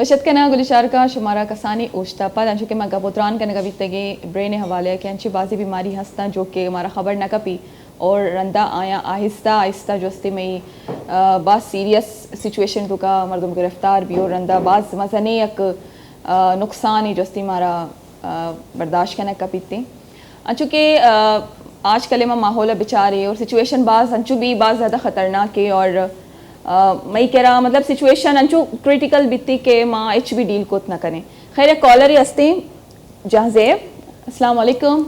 वशत के ना गुलिशार का शुमारा कसानी ओश्ता पा अंशु के मगा पुत्रान के नगवी तगे ब्रेन हवाले के अंशी बाजी बीमारी हंसता जो कि हमारा खबर न कपी और रंदा आया आहिस्ता आहिस्ता जोस्ती में बास सीरियस सिचुएशन तो का मर्दम गिरफ्तार भी और रंदा बाज मजने एक नुकसान ही जोस्ती हमारा बर्दाश्त करना कपीते अंशु के आज कल में माहौल बेचारे और सिचुएशन बाज अंशु भी बाज ज़्यादा ख़तरनाक है और मैं कह रहा मतलब सिचुएशन अंचो क्रिटिकल बित्ती के माँ एच भी डील कोत ना करें। खैर कॉलर ही हस्ते जहाँज़ेब अस्सलाम वालेकुम।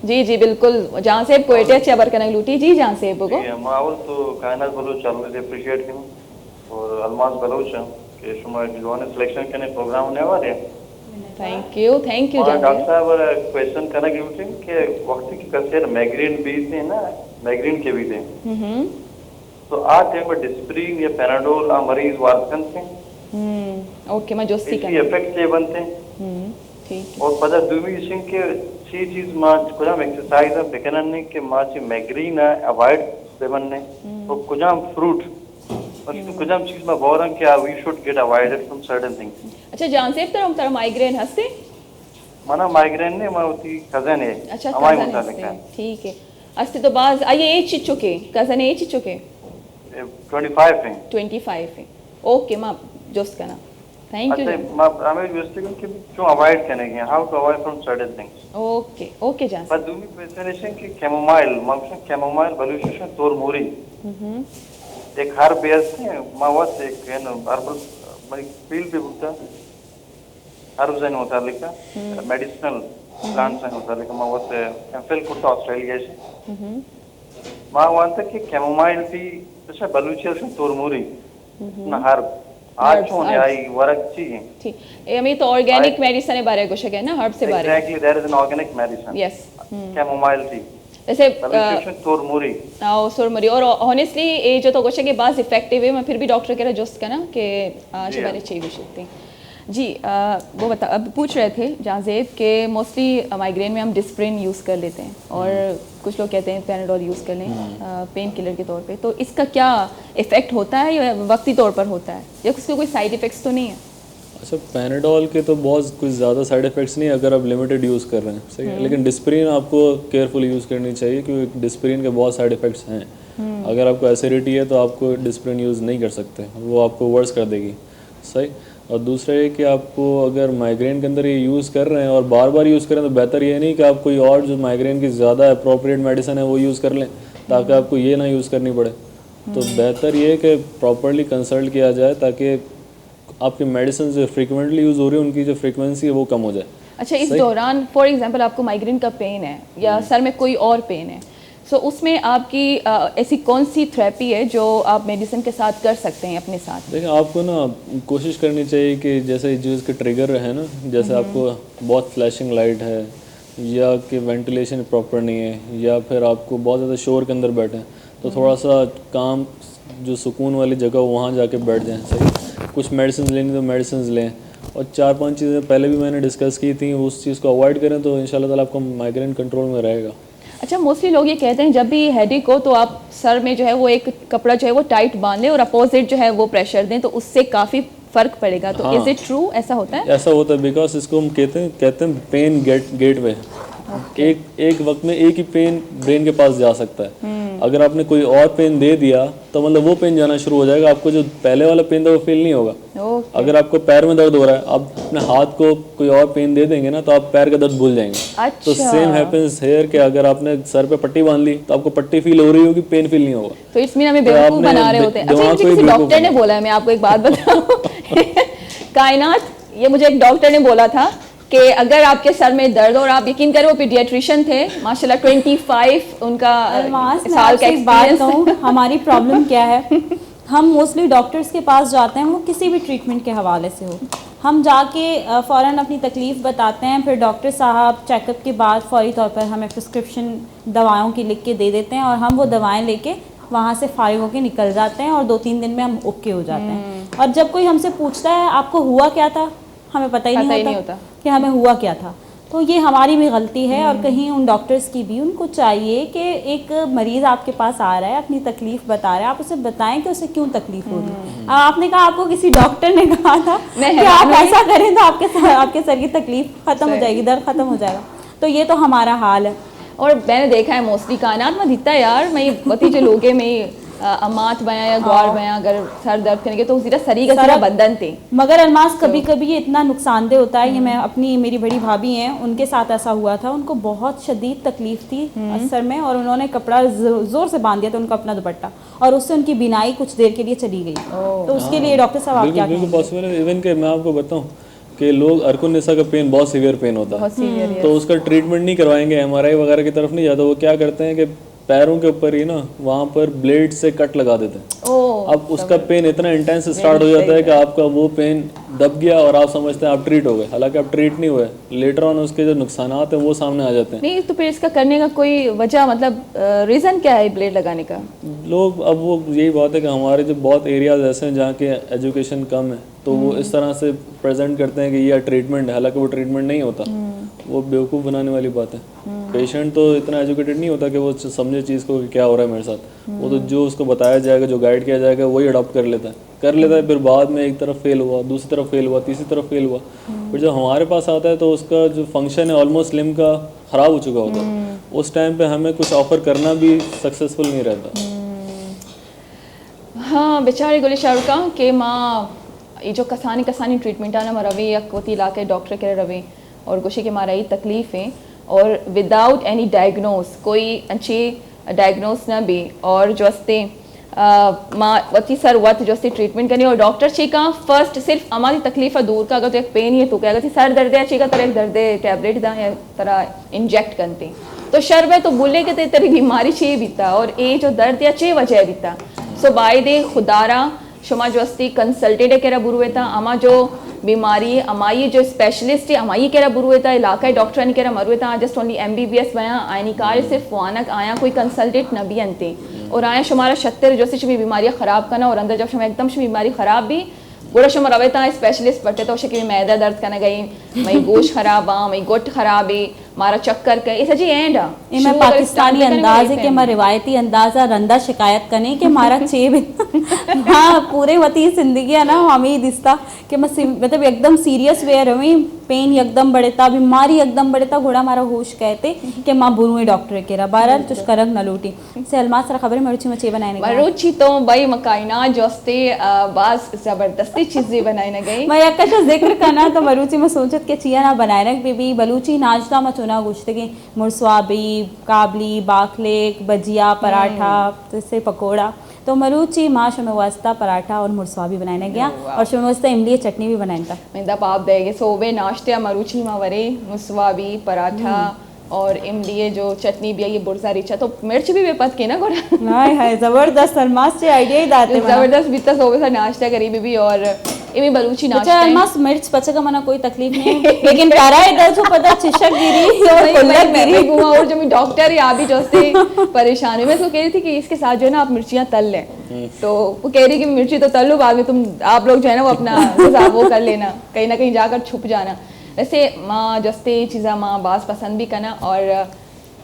जी जी बिल्कुल जहाँज़ेब कोयटिया चे अबर कनक लूटी जी जहाँज़ेब को माहौल तो कायनात बलोच चल रहे अप्रिशिएट करूं और अलमास बलोच के शुमार जवान सिलेक्शन करने प्रोग्राम ने वाले थैंक यू डॉक्टर साहब क्वेश्चन करना कि के वक्त की कसर माइग्रेन भी थे ना माइग्रेन के भी थे तो आज टाइम पर डिस्प्रिन या पैराडोल आ मरीज वारकन थे ओके मैं जोस्ती का इफेक्ट से बनते ठीक और पता दुमी सिंह के सी चीज मां कुछ हम एक्सरसाइज है बेकनने के मां से माइग्रेन है अवॉइड बेमने तो कुछ हम फ्रूट और कुछ हम चीज में बोरन के we should get avoided from certain things. अच्छा जान से तर माइग्रेन हस्ते माना माइग्रेन ने मैं उती कजन है अच्छा कजन है ठीक है अस्ति तो बाज आइए एज चुके कजन एज चुके 25 है ओके मां जोस्त करना थैंक यू अच्छा मां हमें जोस्ती कि क्यों अवॉइड करने के how to avoid from certain things okay okay जान पर दूसरी प्रेजेंटेशन की कैमोमाइल मां कैमोमाइल बलूचिस्तान तोर मोरी एक हर बेस है मां वस एक है ना हर्बल मैं फील्ड पे बुकता हर्ब्स एंड होता लिखा मेडिसिनल प्लांट्स एंड होता लिखा मां वस एमफिल कुर्ता ऑस्ट्रेलिया से मां वंत की कैमोमाइल भी अच्छा बलूचिस्तान तोर मोरी ना हर्ब आज होने आई वर्क चाहिए ठीक ये मैं तो ऑर्गेनिक मेडिसिन के बारे में कुछ है ना हर्ब से बारे exactly there is an organic medicine yes chamomile tea जैसे तोरमुरी तोरमुरी और ऑनेस्टली ये जो तो कुछ है कि बास इफेक्टिव है मैं फिर भी डॉक्टर कह रहा जोस्त का ना कि आज बारे चाहिए विषय जी वो बता अब पूछ रहे थे जाज़ेब के मोस्टली माइग्रेन में हम डिस्प्रिन यूज़ कर लेते हैं और कुछ लोग कहते हैं पैराडोल यूज़ कर लें पेन किलर के तौर पे तो इसका क्या इफ़ेक्ट होता है या वक्ती तौर पर होता है या उसके कोई साइड इफ़ेक्ट्स तो नहीं है? अच्छा पैराडोल के तो बहुत कुछ ज़्यादा साइड इफ़ेक्ट्स नहीं अगर आप लिमिटेड यूज़ कर रहे हैं सही है लेकिन डिस्प्रिन आपको केयरफुल यूज़ करनी चाहिए क्योंकि डिस्प्रिन के बहुत साइड इफ़ेक्ट्स हैं। अगर आपको एसिडिटी है तो आपको डिस्प्रिन यूज़ नहीं कर सकते वो आपको वर्स कर देगी सही। और दूसरा ये कि आपको अगर माइग्रेन के अंदर ये यूज़ कर रहे हैं और बार बार यूज़ करें तो बेहतर ये नहीं कि आप कोई और जो माइग्रेन की ज़्यादा अप्रोप्रिएट मेडिसिन है वो यूज़ कर लें ताकि आपको ये ना यूज़ करनी पड़े। तो बेहतर ये कि प्रॉपरली कंसल्ट किया जाए ताकि आपकी मेडिसिन जो फ्रीक्वेंटली यूज़ हो रही है उनकी जो फ्रीक्वेंसी है वो कम हो जाए। अच्छा इस दौरान फॉर एग्जांपल आपको माइग्रेन का पेन है या सर में कोई और पेन है सो उसमें आपकी ऐसी कौन सी थेरेपी है जो आप मेडिसिन के साथ कर सकते हैं अपने साथ? देखिए आपको ना कोशिश करनी चाहिए कि जैसे जो इसके ट्रिगर है ना जैसे आपको बहुत फ्लैशिंग लाइट है या कि वेंटिलेशन प्रॉपर नहीं है या फिर आपको बहुत ज़्यादा शोर के अंदर बैठे हैं तो थोड़ा सा काम जो सुकून वाली जगह हो वहाँ जाके बैठ जाएँ सही। कुछ मेडिसिन लेनी तो मेडिसिन लें और 4-5 चीज़ें पहले भी मैंने डिस्कस की थी उस चीज़ को अवॉइड करें तो इंशाल्लाह ताला आपको माइग्रेन कंट्रोल में रहेगा। अच्छा मोस्टली लोग ये कहते हैं जब भी हेडेक हो तो आप सर में जो है वो एक कपड़ा जो है वो टाइट बांध लें और अपोजिट जो है वो प्रेशर दें तो उससे काफ़ी फ़र्क पड़ेगा तो इज इट ट्रू ऐसा होता है? ऐसा होता है बिकॉज इसको हम कहते हैं पेन गेटवे एक वक्त में एक ही पेन ब्रेन के पास जा सकता है। अगर आपने कोई और पेन दे दिया तो मतलब वो पेन जाना शुरू हो जाएगा आपको जो पहले वाला पेन था वो फील नहीं होगा। अगर आपको पैर में दर्द हो रहा है आप अपने हाथ को कोई और पेन दे देंगे ना तो आप पैर का दर्द भूल जाएंगे। अच्छा। तो सेम हैपेंस हेयर कि अगर आपने सर पे पट्टी बांध ली तो आपको पट्टी फील हो रही होगी पेन फील नहीं होगा। तो इट्स मीन हमें बेवकूफ बना रहे होते हैं। अच्छा मुझे किसी डॉक्टर ने बोला है मैं आपको एक बात बताऊं कायनात ये मुझे एक डॉक्टर ने बोला था कि अगर आपके सर में दर्द और आप यकीन करें वो पीडियाट्रिशियन थे माशाल्लाह 25 उनका साल का एक्सपीरियंस। हमारी प्रॉब्लम क्या है हम मोस्टली डॉक्टर्स के पास जाते हैं वो किसी भी ट्रीटमेंट के हवाले से हो हम जाके फ़ौरन अपनी तकलीफ़ बताते हैं फिर डॉक्टर साहब चेकअप के बाद फौरी तौर पर हमें प्रिस्क्रिप्शन दवाओं की लिख के दे देते हैं और हम वो दवाएं लेके वहाँ से फारिग होकर निकल जाते हैं और 2-3 दिन में हम ओके हो जाते हैं। और जब कोई हमसे पूछता है आपको हुआ क्या था हमें पता ही नहीं होता कि हमें हुआ क्या था। तो ये हमारी भी गलती है और कहीं उन डॉक्टर्स की भी, उनको चाहिए कि एक मरीज़ आपके पास आ रहा है, अपनी तकलीफ़ बता रहा है, आप उसे बताएं कि उसे क्यों तकलीफ़ हो रही है। अब आपने कहा, आपको किसी डॉक्टर ने कहा था कि आप ऐसा करें तो आपके सर की तकलीफ़ ख़त्म हो जाएगी, दर्द ख़त्म हो जाएगा। तो ये तो हमारा हाल है। और मैंने देखा है मोस्टली कानात में दिखता है यार, मैं बती जो लोगे में अमात बया या गौर बया अगर सर दर्द करेंगे तो सीधा सरी का सीधा बदन थे। मगर अलमास कभी कभी ये इतना नुकसानदेह होता है। ये मैं अपनी, मेरी बड़ी भाभी हैं, उनके साथ ऐसा हुआ था। उनको बहुत शदीद तकलीफ थी सर में और उन्होंने कपड़ा जोर से बांध दिया था उनको, अपना दुपट्टा, और उससे उनकी बीनाई कुछ देर के लिए चली गई। तो उसके लिए डॉक्टर साहब आप क्या बिल्कुल पॉसिबल है। इवन के मैं आपको बताऊं कि लोग अर्कुनिसा का पेन बहुत सीवियर पेन होता है, तो उसका ट्रीटमेंट नहीं करवाएंगे, एमआरआई वगैरह की तरफ नहीं जाता। वो क्या करते हैं कि पैरों के ऊपर ही ना वहाँ पर ब्लेड से कट लगा देते हैं। अब उसका पेन इतना इंटेंस स्टार्ट हो जाता है कि आपका वो पेन दब गया और आप समझते हैं आप ट्रीट हो गए, हालांकि आप ट्रीट नहीं हुए। लेटर ऑन उसके जो नुकसानात हैं वो सामने आ जाते हैं। नहीं तो फिर इसका करने का कोई वजह, मतलब रीज़न क्या है ब्लेड लगाने का? लोग, अब वो यही बात है कि हमारे जो बहुत एरियाज ऐसे हैं जहाँ के एजुकेशन कम है, तो वो इस तरह से प्रेजेंट करते हैं कि ये ट्रीटमेंट है, हालांकि वो ट्रीटमेंट नहीं होता। वो बेवकूफ़ बनाने वाली बात है। पेशेंट तो इतना एजुकेटेड नहीं होता कि वो समझे चीज़ को कि क्या हो रहा है मेरे साथ। वो तो जो उसको बताया जाएगा, जो गाइड किया जाएगा, वही अडॉप्ट कर लेता है। फिर बाद में एक तरफ फेल हुआ, दूसरी तरफ फेल हुआ, तीसरी तरफ फेल हुआ। फिर जब हमारे पास आता है तो उसका जो फंक्शन है ऑलमोस्ट लिम्ब का ख़राब हो चुका होता है। उस टाइम पे हमें कुछ ऑफर करना भी सक्सेसफुल नहीं रहता। हाँ बेचारी गुली शाहरुखा के माँ ये जो कसानी ट्रीटमेंट आना रवे या कोती इलाके डॉक्टर के रवे और कुछ के मारा तकलीफ़ें और विदाउट एनी डायग्नोस, कोई अच्छी डायग्नोस ना भी, और जो अस्ते माँ वती सर वत जो अस्ते ट्रीटमेंट करनी और डॉक्टर ची का फर्स्ट सिर्फ हमारी तकलीफ़ दूर का अगर तो एक पेन ही है तो क्या अगर सर दर्द है ची का तरह एक दर्द टैबलेट दा या तरह इंजेक्ट करते तो शर में तो बोले कि तेरी बीमारी चे बीता और ये जो दर्द या चे वजह बीता। सो बाय दे खुदारा शुमा जो अस्ती कंसल्टेड केरा बुरुएता अमा जो बीमारी अमाई जो स्पेशलिस्ट है अमाई केरा बुरुएता इलाका डॉक्टर केरा मरुएता जस्ट ओनली MBBS वया आयनी कार सिर्फ वानक आया कोई कंसल्टेट न भी अंते और आया शुमारा 76 जो से बीमारियाँ ख़राब करना और अंदर जब शुमा एकदम से बीमारी ख़राब भी गोड़ा शुमा रवेता स्पेशलिस्ट पढ़ते तो शके मैदा दर्द करने गई मई गोश्त ख़राब आ मई गोट ख़राब है मारा चक्कर के इस जी एंड मैं पाकिस्तानी अंदाज है कि मैं रिवायती अंदाज़ा रंदा शिकायत करने कि मारा चेब हाँ पूरे वती जिंदगी है ना हमें दिसता कि मैं मतलब एकदम सीरियस वे रही पेन एकदम बढ़ेता बीमारी एकदम बढ़ेता घोड़ा मारा होश कहते कि माँ बुरुए डॉक्टर के रहा बारह चुस्करक न लूटी से अलमास सर खबर मरुची मचे बनाने मरुची तो भाई मकाइना जोस्ते बास जबरदस्ती चीजें बनाने गई मैं यक्का का जिक्र करना तो मरुची में सोचत के चिया ना बनाने बीबी बलूची नाश्ता में चुना गुश्त के मुरस्वाबी काबली बाखलेक बजिया पराठा से पकोड़ा तो मरुची माँ शुमे वास्ता पराठा और मुरस्वाबी बनाने गया और शुमे वास्ता इमली चटनी भी बनाने था मैं दब आप देंगे सोबे नाश्ते मरुची में वरे मुरस्वाबी पराठा और इमली जो चटनी भी है ये बुरसा रिचा तो मिर्च भी बेपत के ना गोड़ा हाय हाय जबरदस्त अलमास से आइडिया ही दाते जबरदस्त बीता सोबे सा नाश्ता करी भी और इमी बलूची नाश्ता अलमास मिर्च पचे का मना कोई तकलीफ नहीं लेकिन प्यारा इधर जो पता चिशक गिरी और कुल्लक गिरी घुमा और जो मैं डॉक्टर है अभी जो से परेशानी में तो कह रही थी कि इसके साथ जो है ना आप मिर्चियाँ तल लें तो वो कह रही कि मिर्ची तो तल लो बाद में तुम आप लोग जो है ना वो अपना वो कर लेना कहीं ना कहीं जाकर छुप जाना। वैसे माँ जस्ते चीज़ा माँ बास पसंद भी करना और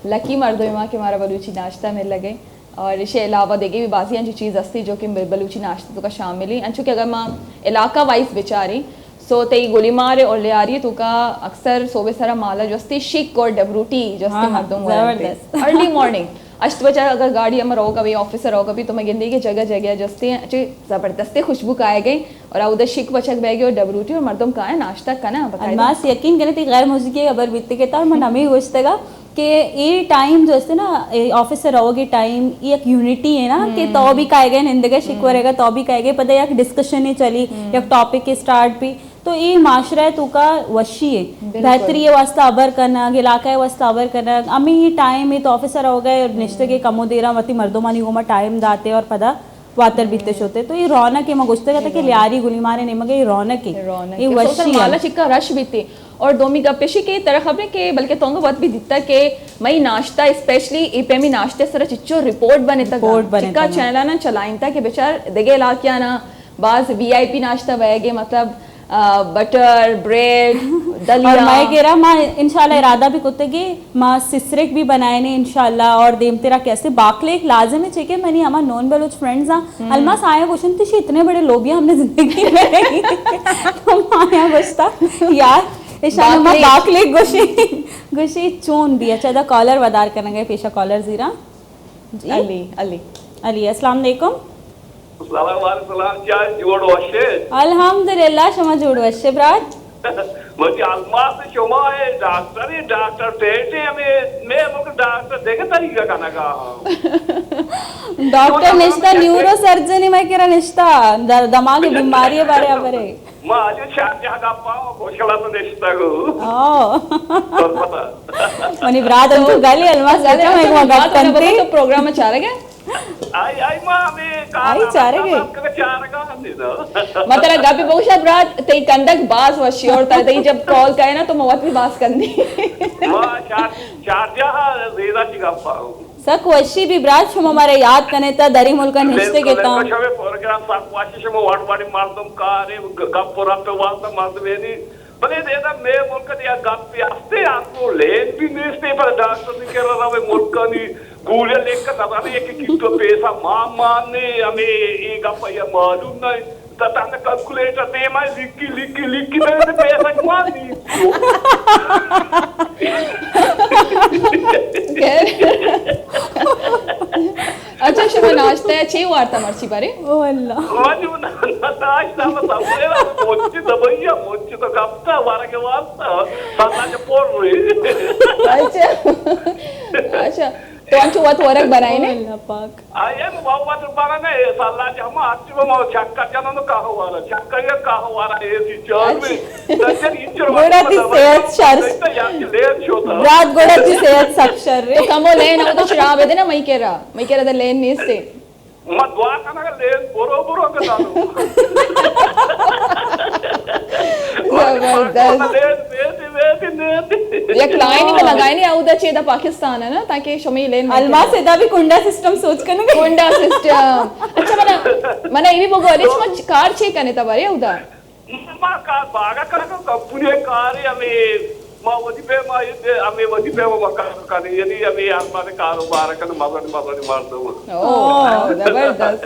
लकी मर्दों माँ के हमारा बलूची नाश्ता मिल लगे और इसके अलावा देखे भी बाजी अंचू चीज़ अस्ती जो कि बलूची नाश्ते तो का शामिल ही अंचू कि अगर माँ इलाका वाइज बेचारी सो तई गोली मारे और ले आ रही है तो का अक्सर सोबे सारा माला जो अस्ती शिक और डबरूटी जो अस्ती मर्दों अर्ली मॉर्निंग अष्ट बचा अगर गाड़ी में रहोगा भी ऑफिसर होगा भी तो मैं गिंदी की जगह जगह जस्ते अच्छी ज़बरदस्ती खुशबू खाए गई और उधर शिक बचक बह गई और डबरूटी और मर्दों का है नाश्ता का ना अलमास यकीन करे थी गैर मौजूदगी खबर बीतते के तार मन हमें होता कि ये टाइम जो है ना ऑफिसर रहोगे टाइम ये एक यूनिटी है ना कि तो भी खाए गए निंदगे शिकवा रहेगा तो भी खाए गए पता है डिस्कशन ही चली या टॉपिक के स्टार्ट भी तो ये माशरा है तो का वशी है बेहतरी है वास्ता अबर करना इलाका है वास्ता अबर करना अमी ये टाइम है तो ऑफिसर हो गए और निश्चित के कमो दे रहा मती मर्दों मानी को टाइम दाते और पता वातर बीते होते तो ये रौनक है मैं गुस्ते कहता कि लियारी गुली मारे नहीं मगर ये रौनक है ये वशी माला चिक्का रश बीते और दोमी गपेशी के तरह खबरें के बल्कि तोंग बात भी दिता के मई नाश्ता स्पेशली इपेमी नाश्ते सर चिच्चो रिपोर्ट बने तक चिक्का चैनल ना चलाइन था कि बेचार देगे इलाकिया ना बाज VIP नाश्ता बहेगे मतलब बटर ब्रेड और दलिया मैं कह रहा माँ इंशाल्लाह इरादा भी कुत्ते की माँ सिसरेक भी बनाए ने इंशाल्लाह और देम तेरा कैसे बाकले एक लाजम है चेके मैंने हमारा नॉन बलोच फ्रेंड्स अलमास आया क्वेश्चन थी इतने बड़े लोबिया हमने जिंदगी में नहीं तो आया बचता यार इंशाल्लाह बाकले गुशी चोन भी अच्छा दा कॉलर वदार करेंगे पेशा कॉलर जीरा जी अली अली अली अस्सलाम वालेकुम अल्हम्दुलिल्लाह शमा जोड़ वशे ब्रात म्हणजे अलमास शमा है डॉक्टर टेटे मैं डॉक्टर देखे तरीका खाना का डॉक्टर निश्ता न्यूरो सर्जन मैं कह रहा निश्ता दिमाग की बीमारी है बारे बारे मां आज शादी का पाओ घोषणा तो निश्ता को पता मनी ब्रात अंतु गाली अलमास अच्छा मैं को बात करते तो प्रोग्राम में चाह रहे आई मां मैं आई चारे गए चार का दे दो मतलब गापी बहुशा ब्रात ते कंदक बास वशी और ते जब कॉल करे ना तो मवत भी बास करनी मां चार जा रेदा की गप्पा सक वशी भी ब्रात शम हमारे याद कने ता दरी मुल्क निश्ते केता शमे प्रोग्राम साक वाशी शम वाट वाडी मारदम कारे गप्पोरा पे वास्ता मारदम वेनी बने देदा मैं मुल्क दिया गप्पी आस्ते आपको लेन भी निश्ते पर डॉक्टर ने कह रहा है मुल्क नी गूले लेकर दबा एक किलो पैसा मां ने हमें ये गप्पा या मालूम नहीं तता ने कैलकुलेटर दे मैं लिखी मैंने पैसा कमा दी अच्छा शमा नाश्ता है 6 वार्ता मर्ची पारे ओ अल्लाह मजू नाश्ता में सबरे मोची तो गप्पा वारा के वास्ता साला के पोर रे अच्छा तो अंचु वत वरक बनाई ने अल्लाह पाक आये बाबा तो बागा ने साला हम आती में चक्का जाना तो कहा वाला चक्का ये कहा वाला ये चोर में तजर इंचर गोड़ा दी सेहत शर रात गोड़ा दी सेहत सक्षर रे तो कमो लेन वो तो शराब है ना मई केरा द लेन निस्ते मत दुआ करना का लेन बोरो के डालो ये क्लाइंट में लगाई नहीं आउदा चेदा पाकिस्तान है ना ताकि शमी लेन अलमा से दा भी कुंडा सिस्टम सोच करने का कुंडा सिस्टम अच्छा मना ये भी बगोरी मच कार छे कने तबारे आउदा मां का बागा का कंपनी कार हमें मां वदी पे मां ये हमें वदी पे वो मकान का नहीं यदि हमें आसमान कारोबार का मगन मार दो ओ जबरदस्त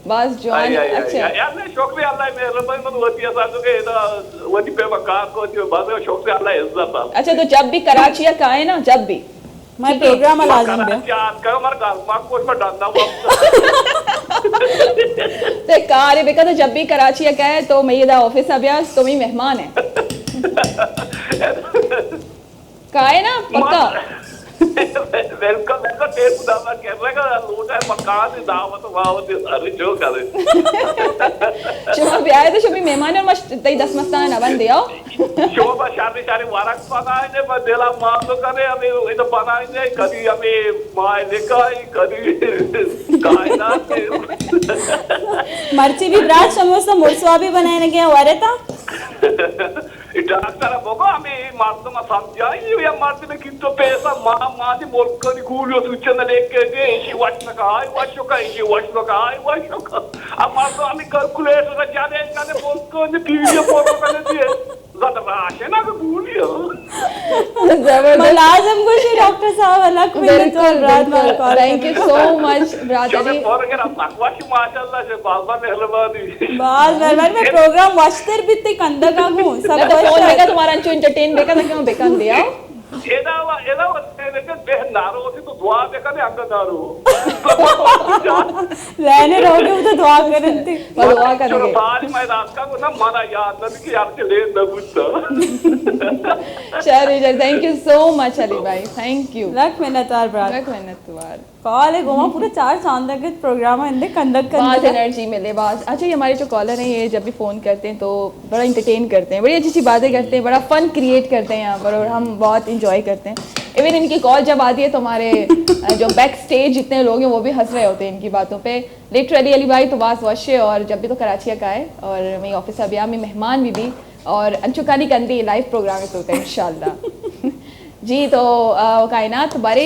बस जॉन अच्छा यार मैं शौक से अल्लाह मेरे भाई मन वती साधु के वदी पे मकान को जो बाद में शौक से अल्लाह इज्जत अच्छा तो जब भी कराची का है ना जब भी मैं प्रोग्राम लाजम है यार का मर गाल मां को में डालना ते कार बेका तो जब भी कराची का है तो मैं ये ऑफिस अभ्यास तो मैं मेहमान है का है ना पक्का वेलकम टेप दावा कैमरा का लोटा है मकान दावत वावत अरे जो करे शोभा ब्याह तो शोभी मेहमान और मस्त तई 10 मस्तान अवन दियो शोभा शादी वारक पकाए ने बदेला मां तो करे हमें ये तो बनाई ने कभी हमें माय लेकाई कभी कायदा मर्ची भी ब्रात समोसा मुर्सवा भी बनाए ने क्या वारे था डॉक्टर बोको हमें मारतो में समझाई या मारते में कितो पैसा मां जी बोल कर कूलियो सूचना लेके गए इसी वाच में का आई वाच का इसी वाच में का आई वाच का अब मारतो हमें कैलकुलेटर जाने जाने बोल कर टीवी फोटो कर दिए ज्यादा राशे ना कूलियो लाजम को डॉक्टर साहब अलग बिल्कुल रात थैंक यू सो मच ब्रादरी प्रोग्राम अकवाश माशाल्लाह से बाबा मेहरबानी बाल मेहरबानी मैं प्रोग्राम वाचतर भी ते कंदा का हूं सब तो फोन बेका तुम्हारा अंचो एंटरटेन बेका ना क्यों बेकन दिया एदा वस्ते बे नारो होती तो दुआ बेका ने अंग दारो रहने रहोगे वो तो दुआ करते दुआ करेंगे बाल मैं रात का को ना माना याद न कि यार के ले न बुझता चलिए thank you so much Ali भाई थैंक यू लक मेहनतवार ब्रात लक मेहनतवार कॉल है गोमा पूरा 4 चांद के प्रोग्राम है इंदे कंदक बहुत एनर्जी मिले बात अच्छा ये हमारे जो कॉलर हैं ये जब भी फ़ोन करते हैं तो बड़ा इंटरटेन करते हैं बड़ी अच्छी अच्छी बातें करते हैं बड़ा फन क्रिएट करते हैं यहाँ पर और हम बहुत इंजॉय करते हैं इवन इनकी कॉल जब आती है तो हमारे जो बैक स्टेज जितने लोग हैं वो भी हंस रहे होते हैं इनकी बातों पे लिटरली अली भाई तो बात वशे और जब भी तो कराची का है और मेरी ऑफिस अभिया में मेहमान भी और अंचुकानी कंदी लाइव प्रोग्राम होता है इंशाल्लाह जी तो कायनात बारे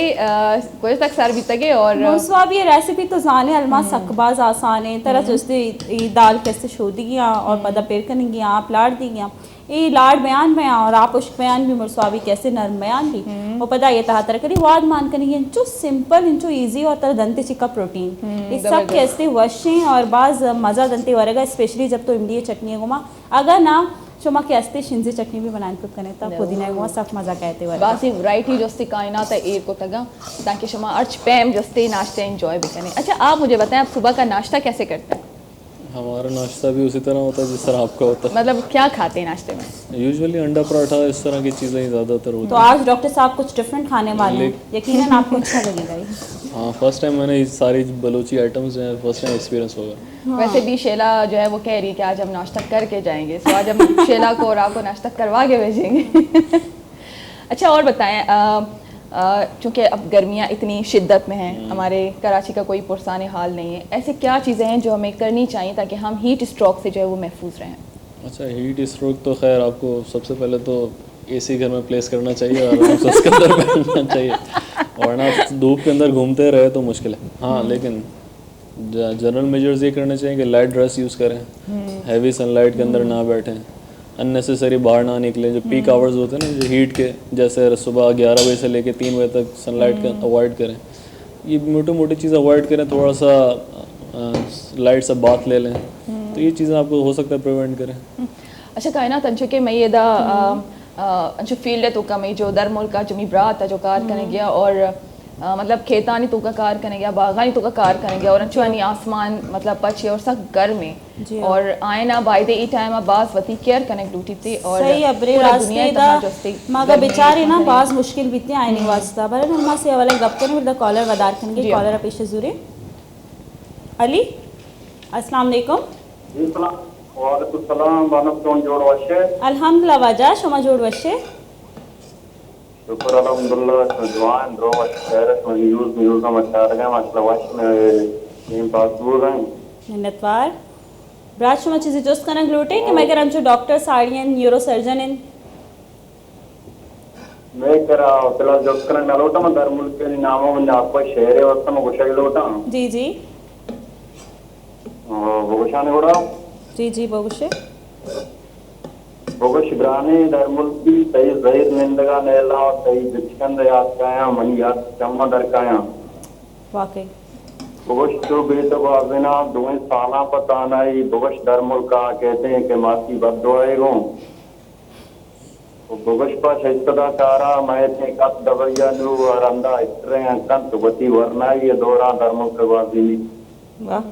कुछ तक सर भी तगे और मुर्सवाब ये रेसिपी तो जाने अलमा सकबाज आसान है तरह से उसकी दाल कैसे छोड़ी गया और पता पेर करने गया आप लाड़ दी गया ये लाड़ बयान में और आप उश्क बयान भी मुर्सवाबी कैसे नर्म बयान भी और पता ये तहा तरह करी वाद मान करेंगे इंचो सिंपल इंचो इजी और तरह दंते चिका प्रोटीन ये सब कैसे वशें और बाज मज़ा दंते वरेगा स्पेशली जब तो इमली चटनी गुमा अगर ना शुमा के अस्ते शिंजी चटनी भी बनाने को करने तब पुदीना गुमा सब मज़ा कहते हुए बासी वैरायटी जस्ती कायनात है एक को तगा ताकि शुमा अर्च पैम जस्ते नाश्ते एंजॉय भी करें। अच्छा आप मुझे बताएं आप सुबह का नाश्ता कैसे करते हैं? हमारा नाश्ता भी उसी तरह होता है जिस तरह आपका होता मतलब क्या खाते हैं नाश्ते में? है। यूजुअली अंडा पराठा इस तरह की चीज़ें ही ज़्यादातर होती तो आज डॉक्टर साहब कुछ डिफरेंट खाने वाले हैं, यकीनन आपको अच्छा लगेगा ये। हैं। हाँ फर्स्ट टाइम मैंने ये सारी बलोची आइटम्स जो है फर्स्ट टाइम एक्सपीरियंस होगा। वैसे भी शेला जो है वो कह रही है कि आज हम नाश्ता करके जाएंगे, सो आज हम शेला को और आपको नाश्ता करवा के भेजेंगे। अच्छा और बताएं चूँकि अब गर्मियाँ इतनी शिद्दत में हैं, हमारे कराची का कोई पुरसाने हाल नहीं है, ऐसे क्या चीज़ें हैं जो हमें करनी चाहिए ताकि हम हीट स्ट्रोक से जो है वो महफूज रहें? अच्छा हीट स्ट्रोक तो खैर आपको सबसे पहले तो एसी घर में प्लेस करना चाहिए और आराम से उसके अंदर बैठना चाहिए, वरना धूप के अंदर घूमते रहे तो मुश्किल है। हाँ लेकिन जनरल मेजर्स ये करने चाहिए कि लाइट ड्रेस यूज़ करें, हैवी सनलाइट के अंदर ना बैठें, अननेसेसरी बाहर ना निकलें। जो पीक आवर्स होते हैं ना जो हीट के, जैसे सुबह 11 बजे से लेके 3 बजे तक सनलाइट का अवॉइड करें। ये मोटी मोटी चीज़ अवॉइड करें, थोड़ा सा लाइट से बात ले लें, तो ये चीज़ें आपको हो सकता है प्रिवेंट करें। अच्छा कायनात अंशु के मैं ये दा अंशु फील्ड है तो का मैं जो दर मुल्क का जमी ब्रात है जो कार करने गया और मतलब खेतानी तो का कार करने गया, बागानी तो का कार करने गया और अंशुआनी आसमान मतलब पछे और सख्त गर्म में और आए ना बायदे ई टाइम बास वती केयर कनेक्ट ड्यूटी थी और सही अबरे रास्ते दा मगर बेचारे ना बास मुश्किल बीते आने वास्ता बरे नरमा से वाले गप करने विद द कॉलर वदार करेंगे कॉलर पेश जुरे अली अस्सलाम वालेकुम। जी सलाम वालेकुम सलाम वानक जोन जोड़ वशे अल्हम्दुलिल्लाह वाजा शमा जोड़ वशे शुक्र अल्हम्दुलिल्लाह जवान रो वशे में न्यूज़ में मचार गए माशाल्लाह वश में टीम पास हो गए मिन्नतवार ब्राज शमा चीज़ें जोस्त करना ग्लूटे कि मैं कर हमचो डॉक्टर साड़ियन न्यूरो सर्जन इन मैं करा पहला जोस्त करना लोटा में दर मुल्क के नामों में आपको शहर है वक्त में गुशा लोटा जी जी गुशाने उड़ा जी बगुशे बगुश ग्राने दर मुल्क की सही जहीर निंदगा नेला और सही बिचकंद याद काया मन याद चम्मा दर काया वाकई बगुश तो बेत बाजना दुए साला पता नहीं बगुश दर मुल्क का कहते हैं कि मासी बददुआएगो बगुश पर शैस्तदा कारा मैं थे कत दबैया नू और अंदा इतरे कंत बती वरना ये दौरा दर मुल्क वाजिनी वाह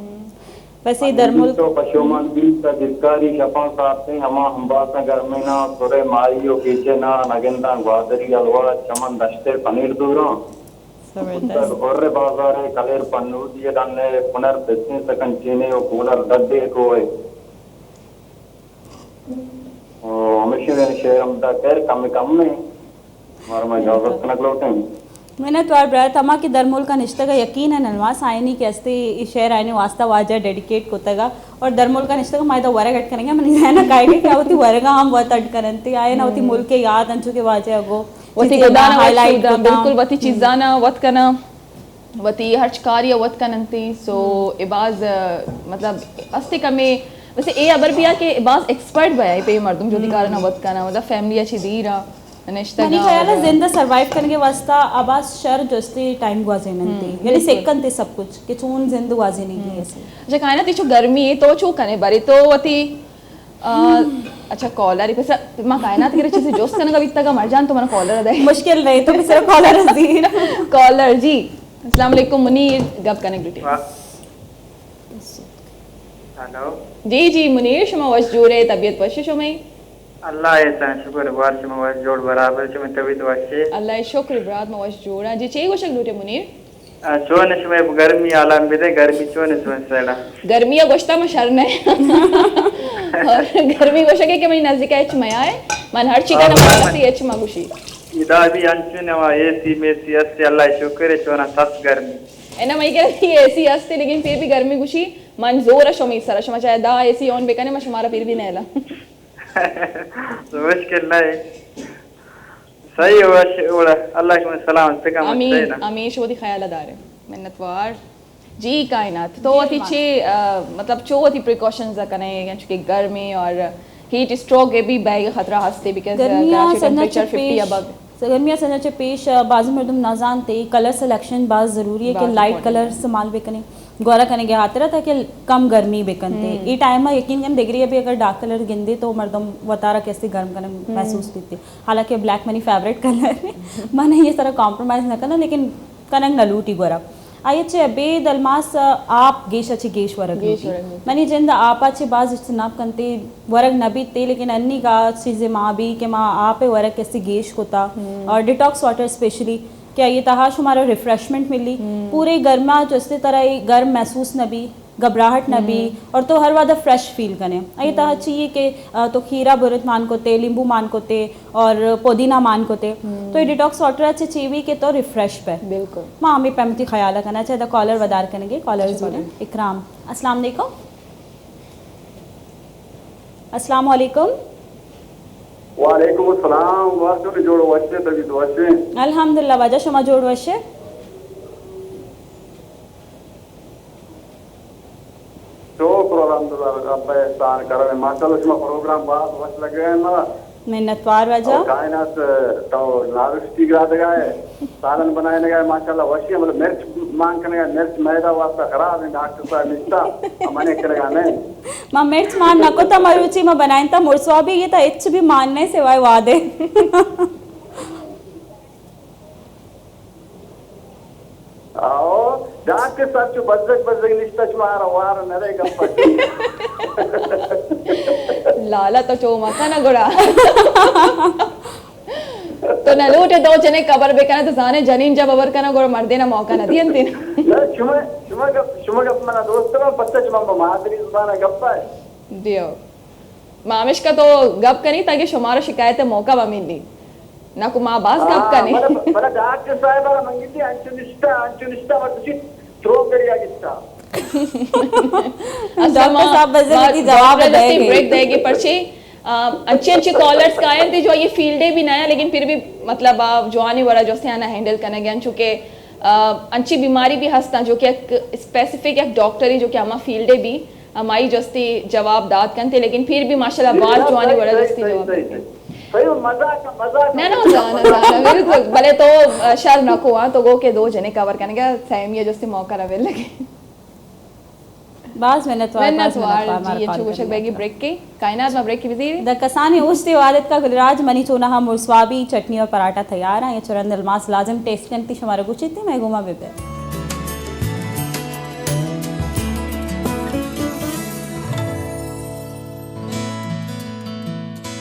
वैसे दर मुल्क तो पशुमन भी जिसकारी शपा साथे हमा हम्बासा गर्मेना सुरे मारियो कीचे ना नगिंदा ग्वादरी अलवा चमन दश्ते पनीर दूरा जबरदस्त गोर्रे बाजारे कलेर पन्नू दिए दन्ने पुनर बिस्ने सकन चीने और कूलर दद्दे कोए हमेशा शेर हमदा कर कम में मार में इजाजत कनक लौटे मैंने तो ब्रा तमा की दर मुल्क का निश्ता का यकीन है नलवास आयनी के अस्ते शेर आयने वास्ता वाजा डेडिकेट को तगा और दर मुल्क का निश्ता का माय तो वरग अट करेंगे मन है ना कायगे क्या होती वरगा हम वत अट करनते आए ना होती मुल्क के याद अंचु के वाजे अगो वती गोदाना हाईलाइट बिल्कुल वती चीजाना वत कना वती हर्च कार्य वत कनंती सो इबाज मतलब अस्ते कमे वैसे ए अबर बिया के इबाज एक्सपर्ट बया पे मर्दम जो दिकारा ना वत कना मतलब फैमिली अच्छी दीरा मनी ख्याल है जिंदा सरवाइव करने के वास्ता आवाज शर जस्ते टाइम गुआजे नंती यानी सेकंड थे सब कुछ कि चून जिंदा गुआजे नहीं की ऐसे अच्छा कहना तीचो गर्मी तो चू कने बारी तो वती अच्छा कॉलर पे सर मां कायनात के चीज जोश करने का इतना का मर जान तो मैंने कॉलर दे मुश्किल रही तो सिर्फ कॉलर हजीर कॉलर जी अस्सलाम वालेकुम मुनीर गप कनेक्टिविटी हेलो जी मुनीर शमा वश जोरे तबीयत वश शमे अल्लाह ऐसा शुक्र बार से मवाज जोड़ बराबर से मैं तभी तो अच्छे अल्लाह शुक्र ब्रात मवाज जोड़ा जी चाहिए वशक लूटे मुनीर चोन इसमें गर्मी आलाम बिदे गर्मी चोन इसमें सड़ा गर्मी या गोश्ता में शरण है और गर्मी गोश्ता के मैं नजदीक एच में आए मन हर चीज़ ना मारती एच मागुशी इदा भी अंचु ने वहाँ एसी में सी अस्ते अल्लाह शुक्र है चोना सस गर्मी है ना मैं कह रही थी एसी अस्ते लेकिन फिर भी गर्मी गुशी मन जोर शमी सर शमा चाहे दा एसी ऑन बेकने मश हमारा फिर भी नहीं ला तो मुश्किल नहीं सही हो अल्लाह के सलाम से का अमीन अमीश वो दी ख्यालदार है मिन्नतवार जी कायनात तो अति छे मतलब चो अति प्रिकॉशंस कने चूंकि गर्मी और हीट स्ट्रोक के भी बैग खतरा हस्ते बिकॉज टेंपरेचर 50 अबव गर्मिया सनचे पेश बाजू मर्दम नाजान ते कलर सिलेक्शन बाज ज़रूरी है कि लाइट कलर इस्तेमाल बेकने गौरा कने के हाथ रहा था कि कम गर्मी बेकन थे ये टाइम में यकीन कन देख रही है अभी अगर डार्क कलर गिंदे तो मर्दम बतारा कैसे गर्म करने महसूस होती हालांकि ब्लैक मनी फेवरेट कलर है मैंने ये सारा कॉम्प्रोमाइज़ न करना लेकिन कनक न लूटी गोरा आये बेद अलमास आप गेश अच्छे गेश वरग मनी जिंद आप अच्छे बाज इज्तनाब करते वरग नबी ते लेकिन अन्नी का चीज़ें माँ भी कि माँ आप वरग कैसे गेश होता और डिटॉक्स वाटर स्पेशली क्या ये तहाश हमारा रिफ्रेशमेंट मिली पूरे गर्मा जो इस तरह गर्म महसूस न भी घबराहट न भी और तो हर वादा फ्रेश फील करें ये तह चाहिए कि तो खीरा बुरत मान को ते नींबू मान को ते और पुदीना मान को ते तो ये डिटॉक्स वाटर अच्छे चाहिए कि तो रिफ्रेश पे बिल्कुल माँ हमें पैमती ख्याल करना चाहिए कॉलर वदार करेंगे कॉलर जोड़े इकराम अस्सलाम वालेकुम अस्सलाम वालेकुम वालेकुम अस्सलाम वास्ते जोड़ो वच्चे तभी तो वच्चे अल्हम्दुलिल्लाह वजह शमा जोड़ वशे तो अल्हम्दुलिल्लाह अब एहसान करे माशाल्लाह इसमें प्रोग्राम बहुत वच लगे हैं ना मिन्नतवार वजह कायनात तो लाविस्टी ग्राद गए सालन बनाए गए माशाल्लाह वशी मतलब मिर्च मांग करने गए मिर्च मैदा वास्ता खराब है डॉक्टर साहब मिस्ता मने करेगा नहीं मां मिर्च मान नको तो मरुचि में बनाए तो मुर्सवा भी ये तो इच भी मानने सिवाय वादे आओ डॉक्टर साहब जो बजक निष्ठा मार वार नरे गप्पा लाला तो चो मका ना गुड़ा तो नलूटे दो जने कबर बेकना तो जाने जनीन जब अबर कना गोड़ मर देना मौका न दियन दिन शुमा गप मना दोस्त में पत्ता चमा मादरी जुबान गप्पा है दियो मामिश का तो गप कनी ताकि शुमारा शिकायत मौका बा मिली ना को मां बास गप कनी मला डॉक्टर साहब मंगिती अंचुनिष्ठा वरची थ्रो करियागिस्ता डॉक्टर साहब बजती जवाब देंगे ब्रेक देगी पर्ची अच्छे अच्छे कॉलर्स का आए थे जो ये फील्डे भी नया लेकिन फिर भी मतलब जवानी वाला जो से आना हैंडल करने गया चूंकि अच्छी बीमारी भी हंसता जो कि एक स्पेसिफिक एक डॉक्टर ही जो कि हमारा फील्डे भी हमारी जस्ती जवाब दाद करते लेकिन फिर भी माशाल्लाह बात जवानी वाला जस्ती जवाब ना बिल्कुल भले तो शर्म न को तो गो के दो जने कवर करने का सेम ये जस्ती मौका रवे लगे बास मिन्नतवार जी ये चुगुशक बैगी ब्रेक के कायनात में ब्रेक की वजीर द कसानी उस्ते वालिद का गुलराज मनी चोना हम मुर्सवाबी चटनी और पराठा तैयार है ये चुरंद अलमास लाजम टेस्ट करती हमारे कुछ इतनी मैं घुमा बेबे